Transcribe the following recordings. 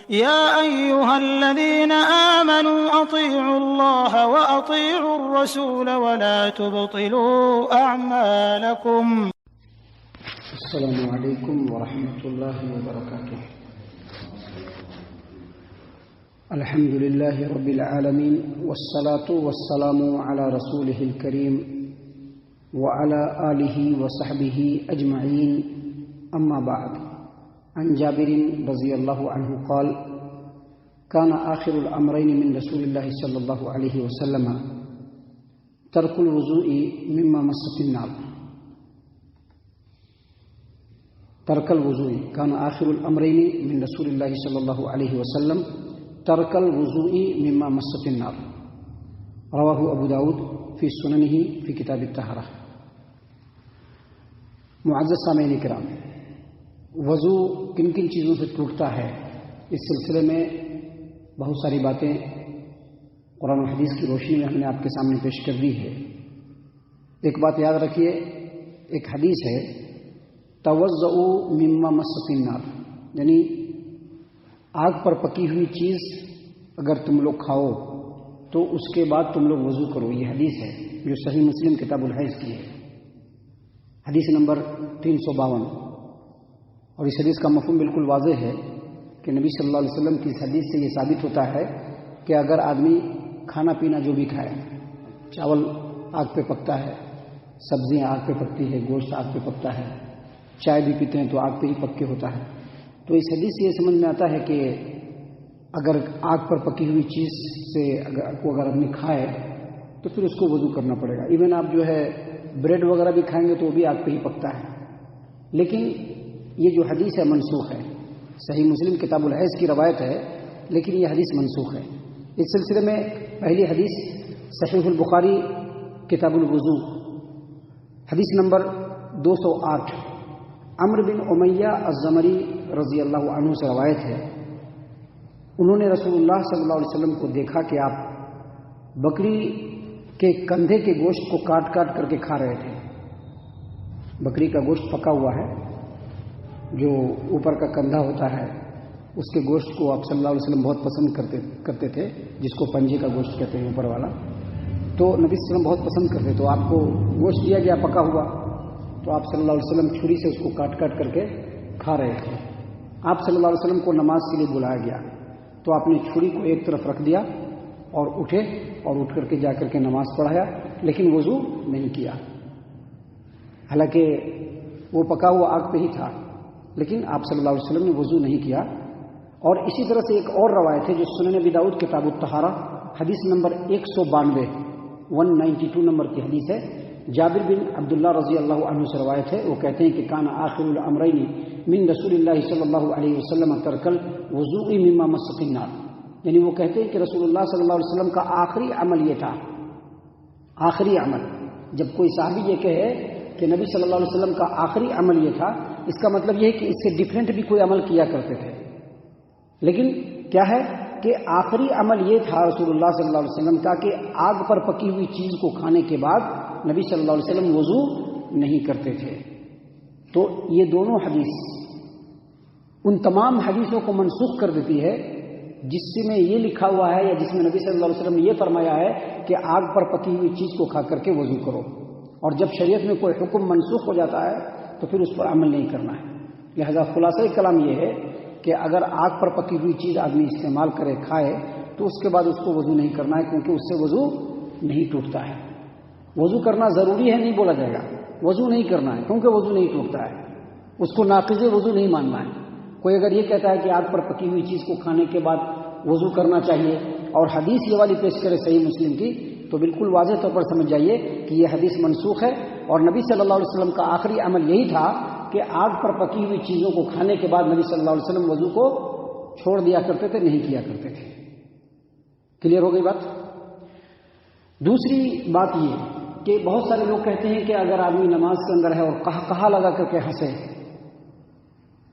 يا أيها الذين آمنوا أطيعوا الله وأطيعوا الرسول ولا تبطلوا أعمالكم. السلام عليكم ورحمة الله وبركاته. الحمد لله رب العالمين والصلاة والسلام على رسوله الكريم وعلى آله وصحبه أجمعين. أما بعد، عن جابر رضي الله عنه قال: كان آخر الأمرين من رسول الله صلى الله عليه وسلم ترك الوضوء مما مست النار. ترك الوضوء كان آخر الأمرين من رسول الله صلى الله عليه وسلم ترك الوضوء مما مست النار. رواه ابو داود فی سننہ فی کتاب الطہارہ. معزز سامعین کرام، وضو کن کن چیزوں سے ٹوٹتا ہے، اس سلسلے میں بہت ساری باتیں قرآن و حدیث کی روشنی میں ہم نے آپ کے سامنے پیش کر دی ہے. ایک بات یاد رکھیے، ایک حدیث ہے توضؤوا مما مست النار، یعنی آگ پر پکی ہوئی چیز اگر تم لوگ کھاؤ تو اس کے بعد تم لوگ وضو کرو. یہ حدیث ہے جو صحیح مسلم کتاب الحیض کی ہے، حدیث نمبر 352. اور اس حدیث کا مفہوم بالکل واضح ہے کہ نبی صلی اللہ علیہ وسلم کی اس حدیث سے یہ ثابت ہوتا ہے کہ اگر آدمی کھانا پینا جو بھی کھائے، چاول آگ پہ پکتا ہے، سبزیاں آگ پہ پکتی ہے، گوشت آگ پہ پکتا ہے، چائے بھی پیتے ہیں تو آگ پہ ہی پک کے ہوتا ہے، تو اس حدیث سے یہ سمجھ میں آتا ہے کہ اگر آگ پر پکی ہوئی چیز سے اگر آدمی کھائے تو پھر اس کو وضو کرنا پڑے گا. ایون آپ جو ہے بریڈ وغیرہ بھی کھائیں گے تو وہ بھی آگ پہ ہی پکتا ہے. لیکن یہ جو حدیث ہے منسوخ ہے. صحیح مسلم کتاب الحیض کی روایت ہے لیکن یہ حدیث منسوخ ہے. اس سلسلے میں پہلی حدیث صحیح البخاری کتاب الوضو حدیث نمبر 208 عمرو بن امیہ الزمری رضی اللہ عنہ سے روایت ہے. انہوں نے رسول اللہ صلی اللہ علیہ وسلم کو دیکھا کہ آپ بکری کے کندھے کے گوشت کو کاٹ کاٹ کر کے کھا رہے تھے. بکری کا گوشت پکا ہوا ہے، جو اوپر کا کندھا ہوتا ہے اس کے گوشت کو آپ صلی اللہ علیہ وسلم بہت پسند کرتے تھے، جس کو پنجے کا گوشت کہتے ہیں اوپر والا. تو نبی صلی اللہ علیہ وسلم بہت پسند کرتے، تو آپ کو گوشت دیا گیا پکا ہوا، تو آپ صلی اللہ علیہ وسلم چھری سے اس کو کاٹ کاٹ کر کے کھا رہے تھے. آپ صلی اللہ علیہ وسلم کو نماز کے لیے بلایا گیا تو آپ نے چھری کو ایک طرف رکھ دیا اور اٹھے اور اٹھ کر کے جا کر کے نماز پڑھایا، لیکن وضو نہیں کیا. حالانکہ وہ پکا ہوا آگ پہ ہی تھا، لیکن آپ صلی اللہ علیہ وسلم نے وضو نہیں کیا. اور اسی طرح سے ایک اور روایت ہے جو سنن ابی داؤد کتاب الطہارہ حدیث نمبر 192 نمبر کی حدیث ہے. جابر بن عبداللہ رضی اللہ عنہ سے روایت ہے، وہ کہتے ہیں کہ کان آخر الامرین من رسول اللہ صلی اللہ علیہ وسلم ترک الوضوء مما مست النار. یعنی وہ کہتے ہیں کہ رسول اللہ صلی اللہ علیہ وسلم کا آخری عمل یہ تھا. آخری عمل، جب کوئی صحابی یہ کہے کہ نبی صلی اللہ علیہ وسلم کا آخری عمل یہ تھا، اس کا مطلب یہ ہے کہ اس سے ڈیفرنٹ بھی کوئی عمل کیا کرتے تھے. لیکن کیا ہے کہ آخری عمل یہ تھا رسول اللہ صلی اللہ علیہ وسلم کا کہ آگ پر پکی ہوئی چیز کو کھانے کے بعد نبی صلی اللہ علیہ وسلم وضو نہیں کرتے تھے. تو یہ دونوں حدیث ان تمام حدیثوں کو منسوخ کر دیتی ہے جس میں یہ لکھا ہوا ہے یا جس میں نبی صلی اللہ علیہ وسلم نے یہ فرمایا ہے کہ آگ پر پکی ہوئی چیز کو کھا کر کے وضو کرو. اور جب شریعت میں کوئی حکم منسوخ ہو جاتا ہے تو پھر اس پر عمل نہیں کرنا ہے. لہذا خلاصہ کلام یہ ہے کہ اگر آگ پر پکی ہوئی چیز آدمی استعمال کرے، کھائے، تو اس کے بعد اس کو وضو نہیں کرنا ہے، کیونکہ اس سے وضو نہیں ٹوٹتا ہے. وضو کرنا ضروری ہے نہیں بولا جائے گا، وضو نہیں کرنا ہے کیونکہ وضو نہیں ٹوٹتا ہے، اس کو ناقض وضو نہیں ماننا ہے. کوئی اگر یہ کہتا ہے کہ آگ پر پکی ہوئی چیز کو کھانے کے بعد وضو کرنا چاہیے اور حدیث یہ والی پیش کرے صحیح مسلم کی، تو بالکل واضح طور پر سمجھ جائیے کہ یہ حدیث منسوخ ہے. اور نبی صلی اللہ علیہ وسلم کا آخری عمل یہی تھا کہ آگ پر پکی ہوئی چیزوں کو کھانے کے بعد نبی صلی اللہ علیہ وسلم وضو کو چھوڑ دیا کرتے تھے، نہیں کیا کرتے تھے. کلیئر ہو گئی بات؟ دوسری بات یہ کہ بہت سارے لوگ کہتے ہیں کہ اگر آدمی نماز کے اندر ہے اور کہا لگا کر کے ہنسے،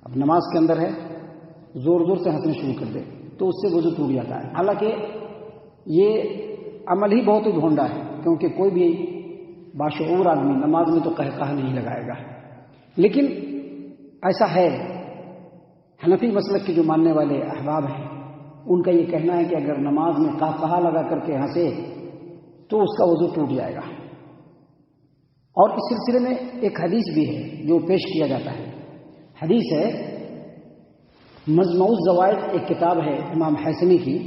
اب نماز کے اندر ہے زور زور سے ہنسنے شروع کر دے تو اس سے وضو ٹوٹ جاتا ہے. حالانکہ یہ عمل ہی بہت ہی ڈھونڈا ہے، کیونکہ کوئی بھی باشعور آدمی نماز میں تو کہا نہیں لگائے گا. لیکن ایسا ہے حنفی مسلک کے جو ماننے والے احباب ہیں ان کا یہ کہنا ہے کہ اگر نماز میں قہقہا لگا کر کے ہنسے تو اس کا وضو ٹوٹ جائے گا. اور اس سلسلے میں ایک حدیث بھی ہے جو پیش کیا جاتا ہے. حدیث ہے مجموع الزوائد، ایک کتاب ہے امام حیثمی کی،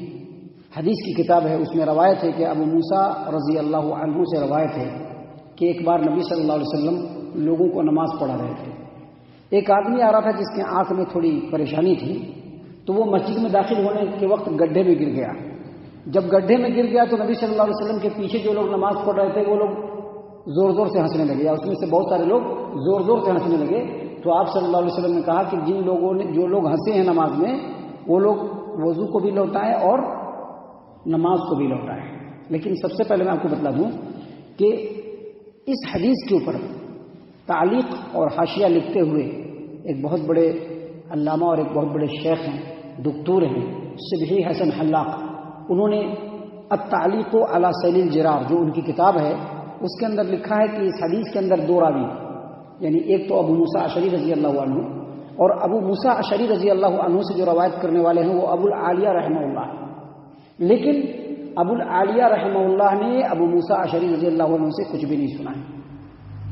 حدیث کی کتاب ہے. اس میں روایت ہے کہ ابو موسیٰ رضی اللہ عنہ سے روایت ہے کہ ایک بار نبی صلی اللہ علیہ وسلم لوگوں کو نماز پڑھا رہے تھے. ایک آدمی آ رہا تھا جس کے آنکھ میں تھوڑی پریشانی تھی، تو وہ مسجد میں داخل ہونے کے وقت گڈھے میں گر گیا. جب گڈھے میں گر گیا تو نبی صلی اللہ علیہ وسلم کے پیچھے جو لوگ نماز پڑھ رہے تھے وہ لوگ زور زور سے ہنسنے لگے، یا اس میں سے بہت سارے لوگ زور زور سے ہنسنے لگے. تو آپ صلی اللہ علیہ وسلم نے کہا کہ جو لوگ ہنسے ہیں نماز میں وہ لوگ وضو کو بھی لوٹائیں اور نماز کو بھی لوٹائیں. لیکن سب سے پہلے میں آپ کو بتلا دوں کہ اس حدیث کے اوپر تعلیق اور حاشیہ لکھتے ہوئے ایک بہت بڑے علامہ اور ایک بہت بڑے شیخ ہیں، دکتور ہیں، صبحی حسن حلاق. انہوں نے التعلیق علی سیل الجرار جو ان کی کتاب ہے اس کے اندر لکھا ہے کہ اس حدیث کے اندر دو راوی، یعنی ایک تو ابو موسیٰ اشعری رضی اللہ عنہ، اور ابو موسیٰ اشعری رضی اللہ عنہ سے جو روایت کرنے والے ہیں وہ ابو العالیہ رحمہ اللہ. لیکن ابو العالیہ رحمہ اللہ نے ابو موسیٰ اشعری رضی اللہ عنہ سے کچھ بھی نہیں سنا ہے.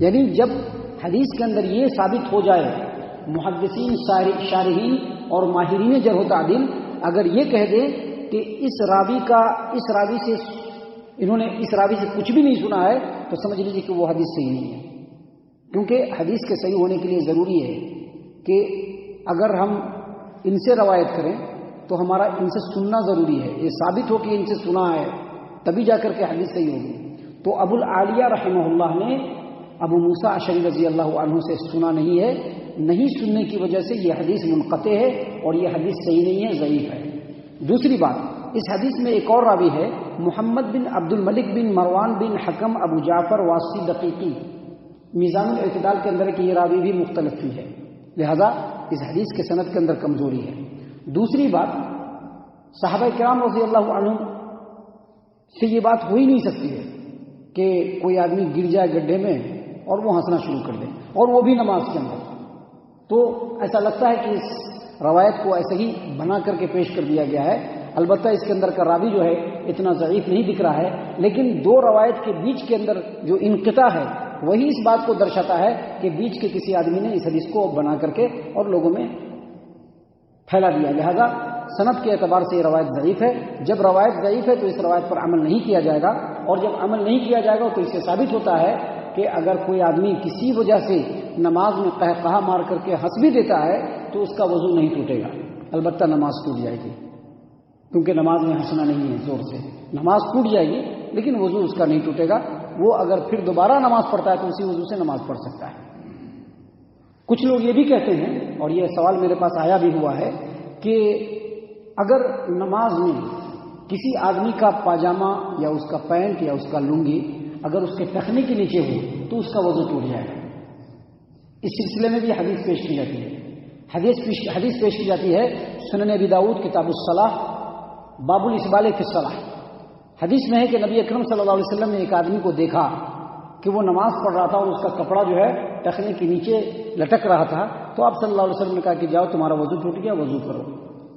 یعنی جب حدیث کے اندر یہ ثابت ہو جائے، محدثین، شارحین اور ماہرین جرح و تعدیل اگر یہ کہہ دیں کہ اس راوی سے کچھ بھی نہیں سنا ہے تو سمجھ لیجیے کہ وہ حدیث صحیح نہیں ہے. کیونکہ حدیث کے صحیح ہونے کے لیے ضروری ہے کہ اگر ہم ان سے روایت کریں تو ہمارا ان سے سننا ضروری ہے، یہ ثابت ہو کہ ان سے سنا ہے تبھی جا کر کے حدیث صحیح ہوگی. تو ابو العالیہ رحمہ اللہ نے ابو موسیٰ اشعری رضی اللہ عنہ سے سنا نہیں ہے. نہیں سننے کی وجہ سے یہ حدیث منقطع ہے اور یہ حدیث صحیح نہیں ہے، ضعیف ہے. دوسری بات، اس حدیث میں ایک اور راوی ہے محمد بن عبد الملک بن مروان بن حکم ابو جعفر واسی دقیقی. میزان الاعتدال کے اندر کہ یہ راوی بھی مختلف ہے، لہذا اس حدیث کے سند کے اندر کمزوری ہے. دوسری بات، صحابہ کرام رضی اللہ عنہ سے یہ بات ہو ہی نہیں سکتی ہے کہ کوئی آدمی گر جائے گڈھے میں اور وہ ہنسنا شروع کر دے، اور وہ بھی نماز کے اندر. تو ایسا لگتا ہے کہ اس روایت کو ایسے ہی بنا کر کے پیش کر دیا گیا ہے. البتہ اس کے اندر کا راوی جو ہے اتنا ضعیف نہیں دکھ رہا ہے، لیکن دو روایت کے بیچ کے اندر جو انقطاع ہے وہی اس بات کو درشاتا ہے کہ بیچ کے کسی آدمی نے اس حدیث کو بنا کر کے اور لوگوں میں پھیلا دیا. لہذا سند کے اعتبار سے یہ روایت ضعیف ہے. جب روایت ضعیف ہے تو اس روایت پر عمل نہیں کیا جائے گا، اور جب عمل نہیں کیا جائے گا تو اس سے ثابت ہوتا ہے کہ اگر کوئی آدمی کسی وجہ سے نماز میں قہقہا مار کر کے ہنس بھی دیتا ہے تو اس کا وضو نہیں ٹوٹے گا، البتہ نماز ٹوٹ جائے گی، کیونکہ نماز میں ہنسنا نہیں ہے زور سے. نماز ٹوٹ جائے گی لیکن وضو اس کا نہیں ٹوٹے گا. وہ اگر پھر دوبارہ نماز پڑھتا ہے تو اسی وضو سے نماز پڑھ سکتا ہے. کچھ لوگ یہ بھی کہتے ہیں، اور یہ سوال میرے پاس آیا بھی ہوا ہے، کہ اگر نماز میں کسی آدمی کا پاجامہ یا اس کا پینٹ یا اس کا لنگی اگر اس کے ٹخنے کے نیچے ہو تو اس کا وضو ٹوٹ جائے گا. اس سلسلے میں بھی حدیث پیش کی جاتی ہے. حدیث پیش کی جاتی ہے سنن ابی داؤد کتاب الصلاح باب الاسبال فی الصلاح. حدیث میں ہے کہ نبی اکرم صلی اللہ علیہ وسلم نے ایک آدمی کو دیکھا کہ وہ نماز پڑھ رہا تھا اور اس کا کپڑا جو ہے ٹخنے کے نیچے لٹک رہا تھا. تو آپ صلی اللہ علیہ وسلم نے کہا کہ جاؤ تمہارا وضو ٹوٹ گیا، وضو کرو.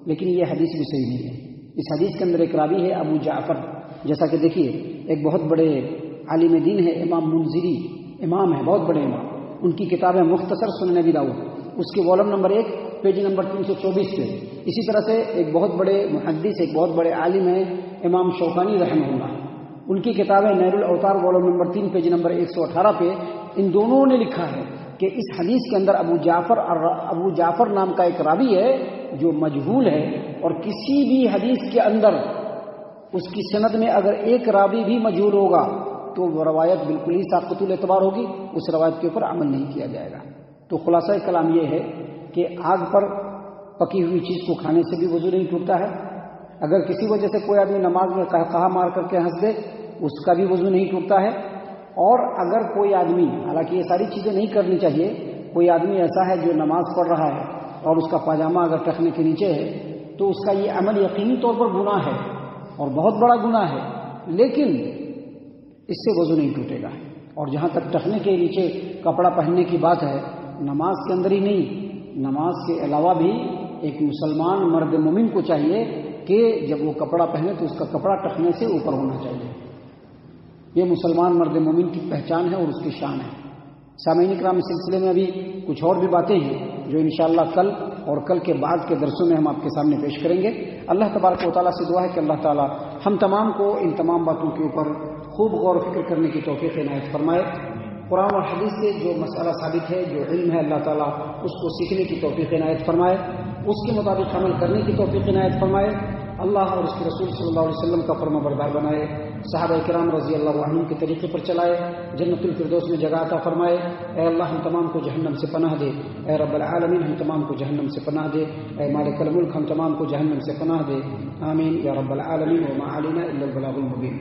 لیکن یہ حدیث بھی صحیح نہیں ہے. اس حدیث کے اندر ایک راوی ہے ابو جعفر، جیسا کہ دیکھیے ایک بہت بڑے عالم دین ہے، امام منذری امام ہے، بہت بڑے امام. ان کی کتاب ہے مختصر سنن ابی داؤد، اس کے والم نمبر 1 پیج نمبر 324 پہ. اسی طرح سے ایک بہت بڑے محدث، ایک بہت بڑے عالم ہیں امام شوکانی رحمہ اللہ، ان کی کتاب ہے نیل الاوطار والم نمبر 3 پیج نمبر 118 پہ. ان دونوں نے لکھا ہے کہ اس حدیث کے اندر ابو جعفر نام کا ایک راوی ہے جو مجہول ہے، اور کسی بھی حدیث کے اندر اس کی سند میں اگر ایک راوی بھی مجہول ہوگا تو وہ روایت بالکل ہی ساقط الاعتبار ہوگی، اس روایت کے اوپر عمل نہیں کیا جائے گا. تو خلاصہ کلام یہ ہے کہ آگ پر پکی ہوئی چیز کو کھانے سے بھی وضو نہیں ٹوٹتا ہے. اگر کسی وجہ سے کوئی آدمی نماز میں قہقہا مار کر کے ہنس دے اس کا بھی وضو نہیں ٹوٹتا ہے. اور اگر کوئی آدمی، حالانکہ یہ ساری چیزیں نہیں کرنی چاہیے، کوئی آدمی ایسا ہے جو نماز پڑھ رہا ہے اور اس کا پاجامہ اگر ٹخنے کے نیچے ہے تو اس کا یہ عمل یقینی طور پر گناہ ہے اور بہت بڑا گناہ ہے، لیکن اس سے وضو نہیں ٹوٹے گا. اور جہاں تک ٹخنے کے نیچے کپڑا پہننے کی بات ہے، نماز کے اندر ہی نہیں، نماز کے علاوہ بھی ایک مسلمان مرد مومن کو چاہیے کہ جب وہ کپڑا پہنے تو اس کا کپڑا ٹخنے سے اوپر ہونا چاہیے. یہ مسلمان مرد مومن کی پہچان ہے اور اس کی شان ہے. سامعین کرام، اس سلسلے میں ابھی کچھ اور بھی باتیں ہیں جو انشاءاللہ کل اور کل کے بعد کے درسوں میں ہم آپ کے سامنے پیش کریں گے. اللہ تبارک و تعالیٰ سے دعا ہے کہ اللہ تعالیٰ ہم تمام کو ان تمام باتوں کے اوپر خوب غور و فکر کرنے کی توفیق عنایت فرمائے. قرآن اور حدیث سے جو مسئلہ ثابت ہے، جو علم ہے، اللہ تعالیٰ اس کو سیکھنے کی توفیق عنایت فرمائے، اس کے مطابق عمل کرنے کی توفیق عنایت فرمائے. اللہ اور اس کے رسول صلی اللہ علیہ وسلم کا فرما بردار بنائے، صحابہ کرام رضی اللہ عنہم کے طریقے پر چلائے، جنت الفردوس میں جگہ عطا فرمائے. اے اللہ ہم تمام کو جہنم سے پناہ دے. اے رب العالمین ہم تمام کو جہنم سے پناہ دے. اے مالک الملک ہم تمام کو جہنم سے پناہ دے. آمین یا رب العالمین. وما علینا الا البلاغ المبین.